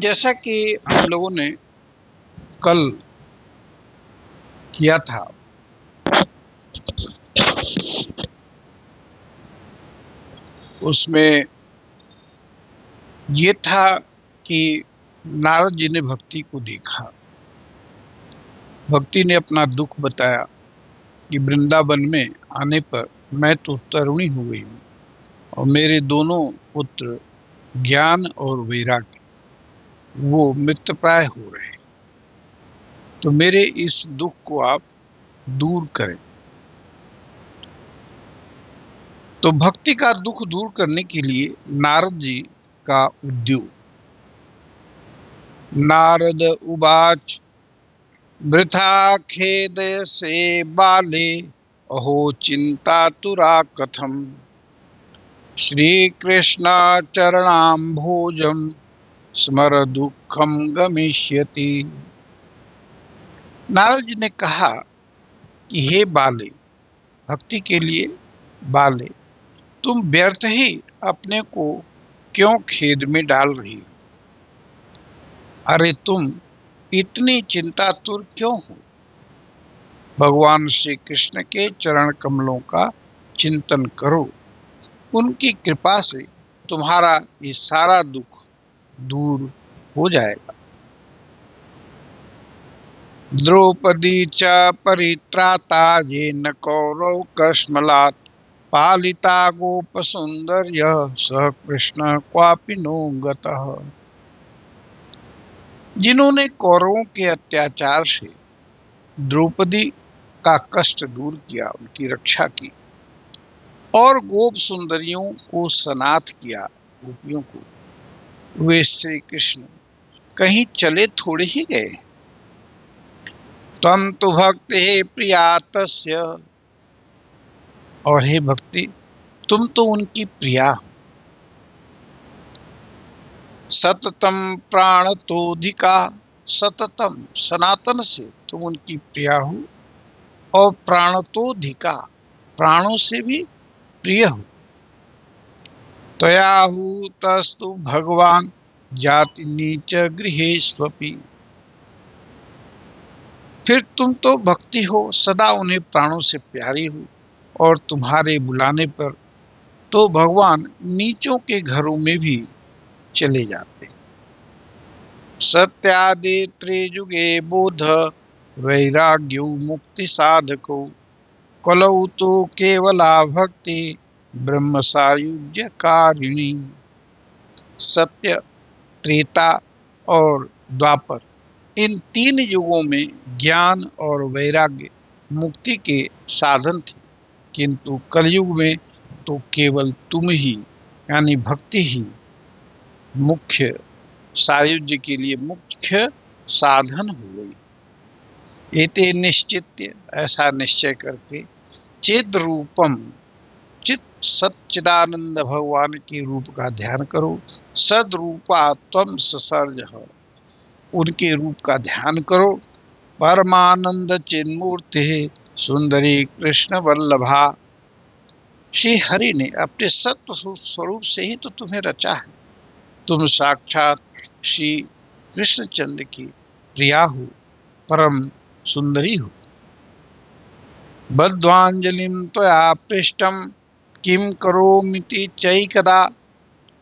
जैसा कि हम लोगों ने कल किया था, उसमें ये था कि नारद जी ने भक्ति को देखा। भक्ति ने अपना दुख बताया कि वृंदावन में आने पर मैं तो तरुणी हो गई हूँ और मेरे दोनों पुत्र ज्ञान और वैराग्य वो मृतप्राय हो रहे हैं, तो मेरे इस दुख को आप दूर करें। तो भक्ति का दुख दूर करने के लिए नारद जी का उद्योग। नारद उवाच वृथा खेदय से बाले अहो चिंतातुरा कथम श्री कृष्ण चरणाम्भोजम स्मर दुखम गमिष्यति। नारद जी ने कहा कि हे बाले, भक्ति के लिए बाले, तुम व्यर्थ ही अपने को क्यों खेद में डाल रही हो? अरे तुम इतनी चिंतातुर क्यों हो? भगवान श्री कृष्ण के चरण कमलों का चिंतन करो, उनकी कृपा से तुम्हारा ये सारा दुख दूर हो जाएगा। द्रौपदी च परित्राता येन कौरव कस्मलात् पालिता गोप सुंदर्य सह कृष्ण क्वापि नो गतः। जिन्होंने कौरवों के अत्याचार से द्रौपदी का कष्ट दूर किया, उनकी रक्षा की और गोप सुंदरियों को सनाथ किया, गोपियों को, वे श्री कृष्ण कहीं चले थोड़े ही गए। त्वं तु भक्ति प्रिया तस्य, और हे भक्ति, तुम तो उनकी प्रिया हो। सततम प्राणतोधिका, सततम सनातन से तुम उनकी प्रिया हो और प्राणतोधिका, प्राणों से भी प्रिय हो। त्वयाहूतस्तु भगवान जाति नीच गृहेष्वपि, फिर तुम तो भक्ति हो, सदा उन्हें प्राणों से प्यारी हो और तुम्हारे बुलाने पर तो भगवान नीचों के घरों में भी चले जाते। सत्यादि त्रिजुगे बोध वैराग्यो मुक्ति साधको कलौ तो केवला भक्ति ब्रह्म सायुज्य कारिणी। सत्य, त्रेता और द्वापर, इन तीन युगों में ज्ञान और वैराग्य मुक्ति के साधन थे, किंतु कलयुग में तो केवल तुम ही यानी भक्ति ही मुख्य सायुज्य के लिए मुख्य साधन हो गई। एते निश्चित्य, ऐसा निश्चय करके, चिद रूपम, चित सच्चिदानंद भगवान के रूप का ध्यान करो। सदरूपा त्वम ससर्ज, उनके रूप का ध्यान करो। परमानंद चिन्मूर्ति सुंदरी कृष्ण वल्लभा, श्री हरि ने अपने सत्व स्वरूप से ही तो तुम्हें रचा है। तुम साक्षात श्री कृष्णचंद्र की प्रिया हो, परम सुंदरी हो। बद्ध्वांजलिं त्वया पृष्टं किं करोमीति चैकदा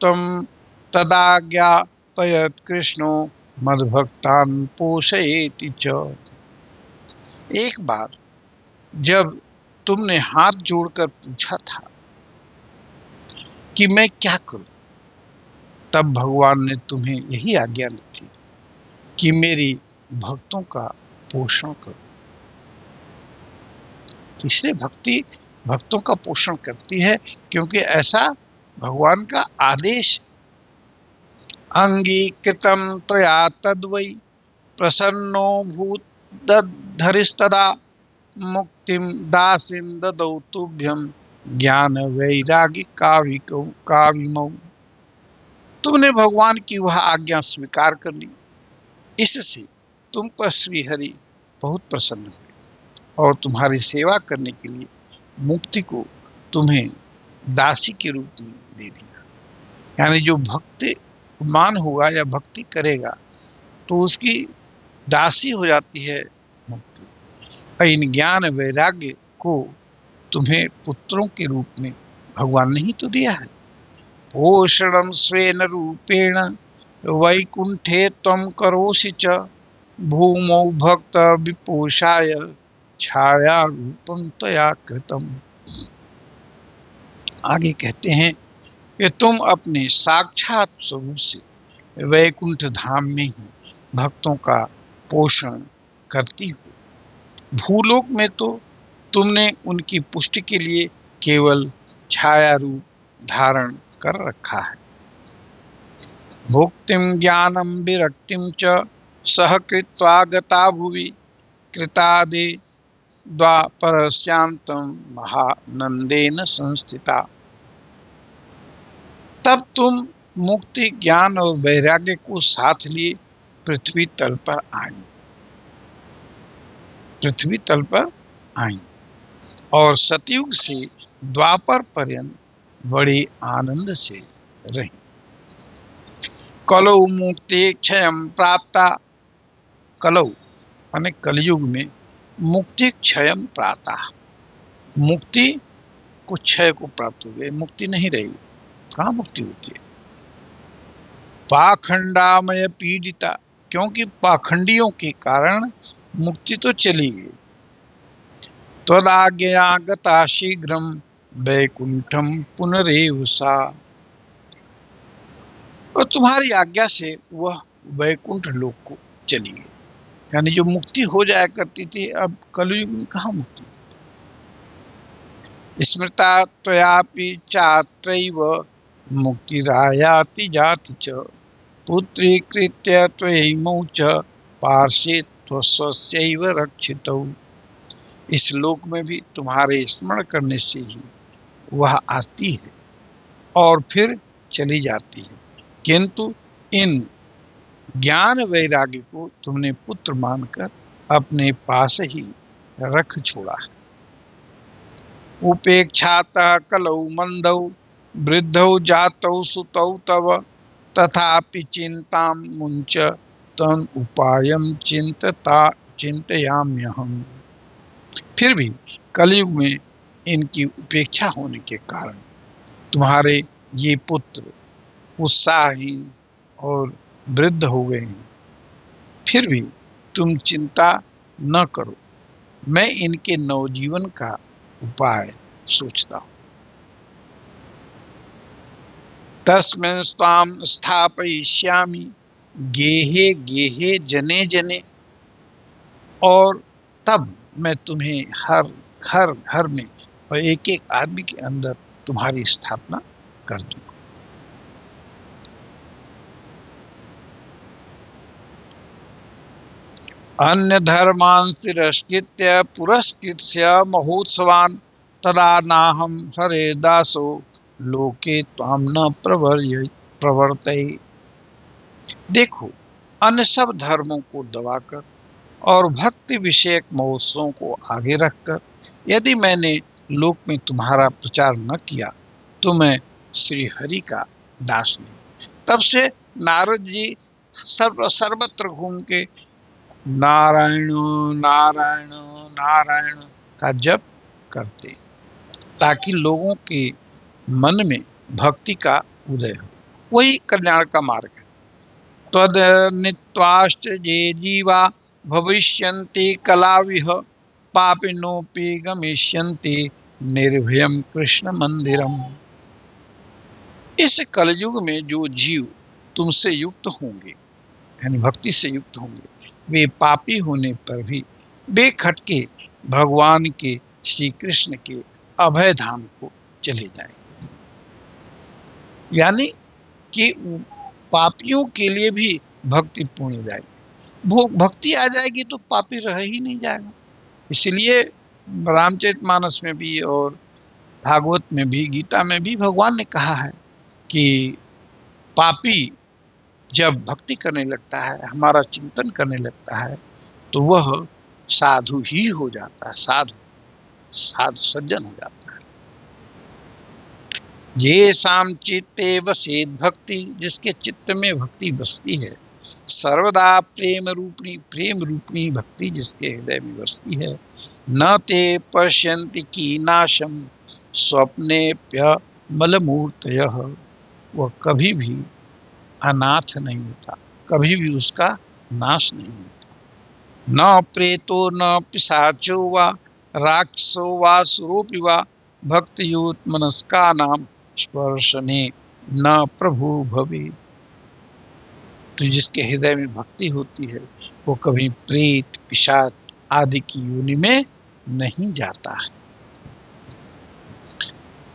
त्वं तदाज्ञापयत् कृष्णो मद्भक्तान् पोषयेति च। एक बार जब तुमने हाथ जोड़कर पूछा था कि मैं क्या करूं, तब भगवान ने तुम्हें यही आज्ञा दी थी कि मेरी भक्तों का पोषण करो। इसलिए भक्ति भक्तों का पोषण करती है, क्योंकि ऐसा भगवान का आदेश। अंगीकृतं त्वया तद्वै प्रसन्नो भूतधरिस्तदा मुक्तिं दासीं ददौ तुभ्यं ज्ञान वैरागी काविमौ। तुमने भगवान की वह आज्ञा स्वीकार कर ली, इससे तुम पर श्री हरि बहुत प्रसन्न हुए और तुम्हारी सेवा करने के लिए मुक्ति को तुम्हें दासी के रूप में दे दिया। यानी जो भक्त मान होगा या भक्ति करेगा तो उसकी दासी हो जाती है मुक्ति। और इन ज्ञान वैराग्य को तुम्हें पुत्रों के रूप में भगवान ने ही तो दिया है। पोषणम स्वेन रूपेण वैकुंठे त्वं करोषि च भूमौ भक्त विपोषाय छाया रूपं त्वया कृतम्। आगे कहते हैं कि तुम अपने साक्षात स्वरूप से वैकुंठ धाम में ही भक्तों का पोषण करती हो। भूलोक में तो तुमने उनकी पुष्टि के लिए केवल छाया रूप धारण कर रखा है। भुक्तिम ज्ञानम विरक्तिम च सह कृत्वा गता भुवि कृतादि द्वापरस्यान्तं महानंदेन संस्थिता। तब तुम मुक्ति ज्ञान और वैराग्य को साथ लिए पृथ्वी तल पर आई। पृथ्वी तल पर आई और सतयुग से द्वापर पर्यंत बड़े आनंद से रही। कलौ मुक्ति क्षयं प्राप्ता। कलौ माने कलयुग में मुक्ति क्षयं प्राप्ता, मुक्ति को क्षय को प्राप्त हो गई, मुक्ति नहीं रही। कहाँ मुक्ति होती है? पाखंडामय पीड़िता, क्योंकि पाखंडियों के कारण मुक्ति तो चली गई। त्वदाज्ञया गता शीघ्रम वैकुंठम पुनरेव सा। और तुम्हारी आज्ञा से वह वैकुंठ लोक को चली गई। यानी जो मुक्ति हो जाया करती थी, अब कलयुग में कहाँ मुक्ति। स्मृता त्वयापि चात्रैव मुक्तिरायाति जाति च पुत्रीकृत्य त्वयैमौ च पार्श्वे त्वस्यैव रक्षितौ। इस लोक में भी तुम्हारे स्मरण करने से ही वह आती है और फिर चली जाती है, किंतु इन ज्ञान वैराग्य को तुमने पुत्र मानकर अपने पास ही रख छोड़ा है। उपेक्षातः कलौ मंदौ वृद्धौ जातौ सुतौ तव तथापि चिंतां मुंच तन उपायं चिंतयाम्यहम्। फिर भी कलयुग में इनकी उपेक्षा होने के कारण तुम्हारे ये पुत्र उत्साहहीन और वृद्ध हो गए हैं। फिर भी तुम चिंता न करो, मैं इनके नवजीवन का उपाय सोचता हूँ। तस्मिन् स्वाम स्थापयिष्यामि गेहे गेहे जने जने। और तब मैं तुम्हें हर घर घर में और एक एक आदमी के अंदर तुम्हारी स्थापना कर दूंगा। अन्य धर्मान् तिरस्कृत्य पुरस्कृत्य महोत्सवान् तदा नाहं हरे दासो लोके त्वां न प्रवर्तये। देखो, अन्य सब धर्मों को दबाकर और भक्ति विषयक महोत्सवों को आगे रखकर यदि मैंने लोक में तुम्हारा प्रचार न किया तो मैं श्री हरि का दास नहीं। तब से नारद जी सर्वत्र घूम के नारायण नारायण नारायण का जप करते, ताकि लोगों के मन में भक्ति का उदय हो। वही कल्याण का मार्ग है। त्वद नित्वाश्च ये जीवा भविष्यन्ति कलाविह पापिनोपि गमिष्यन्ति निर्भयं कृष्ण मंदिरम। इस कलयुग में जो जीव तुमसे युक्त होंगे, यानी भक्ति से युक्त होंगे, वे पापी होने पर भी बेखटके भगवान के श्री कृष्ण के अभय धाम को चले जाएंगे। यानी कि पापियों के लिए भी भक्ति पूर्ण हो जाएगी। वो भक्ति आ जाएगी तो पापी रह ही नहीं जाएगा। इसलिए रामचरितमानस में भी और भागवत में भी, गीता में भी भगवान ने कहा है कि पापी जब भक्ति करने लगता है, हमारा चिंतन करने लगता है, तो वह साधु ही हो जाता है, साधु सज्जन हो जाता है। ये शाम चित्ते वसेत भक्ति, जिसके चित्त में भक्ति बसती है, सर्वदा प्रेम रूपणी भक्ति जिसके हृदय में बसती है, न ते पश्यन्ति कीनाशम स्वप्नेप्य मलमूर्तयः, वह कभी भी अनाथ नहीं होता, कभी भी उसका नाश नहीं होता। न प्रेतो न पिशाचो वा राक्षसो वा सुरोपि वा भक्तियुत मनस्कानां स्पर्शने न प्रभु भवे। तो जिसके हृदय में भक्ति होती है वो कभी प्रेत पिशाच आदि की योनि में नहीं जाता है।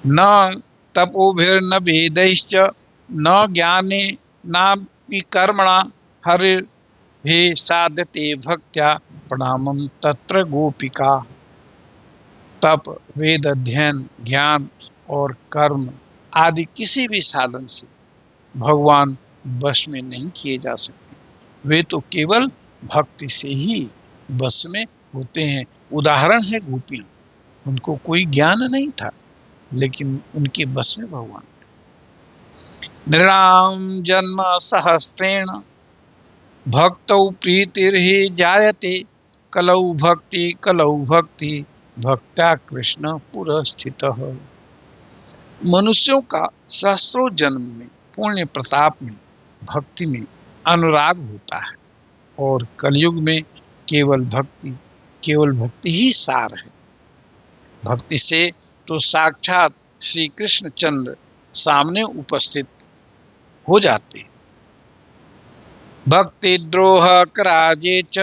न तपोभिर्न वेदैश्च न ज्ञाने नापि कर्मणा हरिर्हि साध्यते भक्त्या प्रणामं तत्र गोपिका। तप, वेद अध्ययन, ज्ञान और कर्म आदि किसी भी साधन से भगवान वश में नहीं किए जा सकते, वे तो केवल भक्ति से ही वश में होते हैं। उदाहरण है गोपियां, उनको कोई ज्ञान नहीं था लेकिन उनके बस में भगवान। नृणाम जन्म सहस्रेण भक्तौ प्रीतिर्हि जायते, कलौ भक्ति भक्त्या कृष्ण पुरस्थितः। मनुष्यों का सहस्रों जन्म में पुण्य प्रताप में भक्ति में अनुराग होता है और कलयुग में केवल भक्ति ही सार है। भक्ति से तो साक्षात श्री कृष्ण चंद्र सामने उपस्थित हो जाते। भक्ति द्रोह कराजे च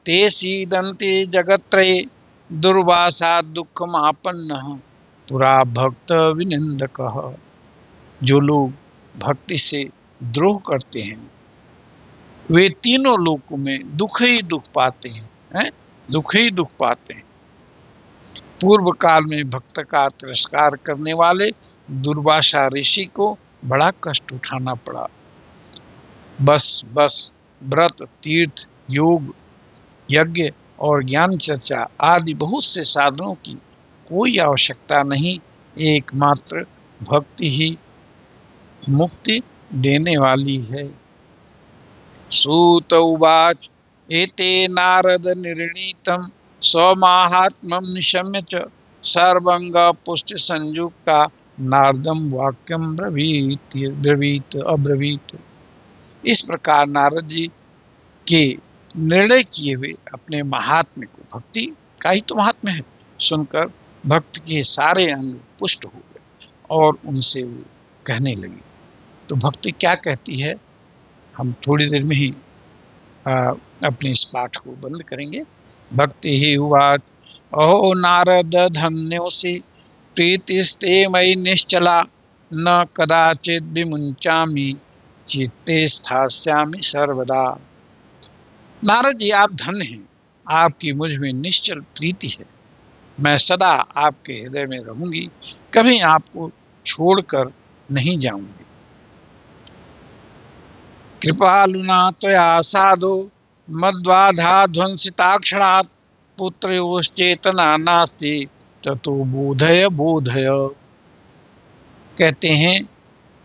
ते सीदन्ति जगत्त्रये, दुर्वासा दुःखमापन्नः पुरा भक्त विनिंदकः। जो लोग भक्ति से द्रोह करते हैं वे तीनों लोकों में दुख ही दुख पाते हैं, दुख ही दुख पाते हैं। पूर्व काल में भक्त का तिरस्कार करने वाले दुर्वासा ऋषि को बड़ा कष्ट उठाना पड़ा। बस व्रत, तीर्थ, योग, यज्ञ और ज्ञान चर्चा आदि बहुत से साधनों की कोई आवश्यकता नहीं, एकमात्र भक्ति ही मुक्ति देने वाली है। सूत उवाच एते नारद निर्णीतम स्वमाहात्म्यं निशम्य च सर्वंग पुष्टि संयुक्ता नारदम वाक्यम अब्रवीत। इस प्रकार नारद जी के निर्णय किए हुए अपने महात्म्य को, भक्ति का ही तो महात्म्य है, सुनकर भक्त के सारे अंग पुष्ट हो गए और उनसे वो कहने लगे। तो भक्ति क्या कहती है हम थोड़ी देर में ही अपने इस पाठ को बंद करेंगे। भक्ति ही उवाच अहो नारद धन्योऽसि प्रीतिस्ते मयि निश्चला, न कदाचित् विमुञ्चामि चित्ते स्थास्यामि सर्वदा। नारद जी आप धन्य हैं, आपकी मुझ में निश्चल प्रीति है, मैं सदा आपके हृदय में रहूंगी, कभी आपको छोड़कर नहीं जाऊंगी। कृपालुना त्वया साधो मद्बाधा ध्वंसिताक्षणात् पुत्रयोश्चेतना नास्ति ततो बोधय। कहते हैं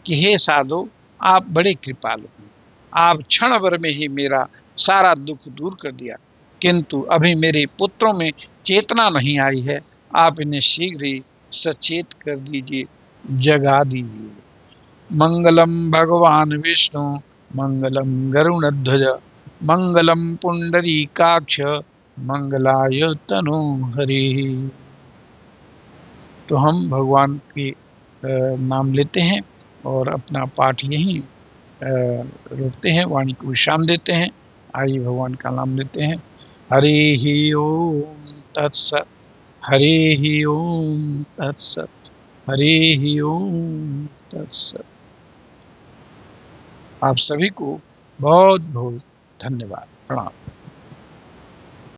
कि हे साधो आप बड़े कृपालु हैं, आप क्षण भर में ही मेरा सारा दुख दूर कर दिया, किंतु अभी मेरे पुत्रों में चेतना नहीं आई है, आप इन्हें शीघ्र ही सचेत कर दीजिए, जगा दीजिए। मंगलम भगवान विष्णु मंगलम गरुणध्वज मंगलम पुंडरीकाक्ष मंगलाय तनु हरि। तो हम भगवान के नाम लेते हैं और अपना पाठ यहीं रोकते हैं, वाणी को विश्राम देते हैं। आइए भगवान का नाम लेते हैं। हरि ही ओम तत्सत, हरि ही ओम तत्सत, हरि ही ओम तत्सत। आप सभी को बहुत बहुत धन्यवाद, प्रणाम।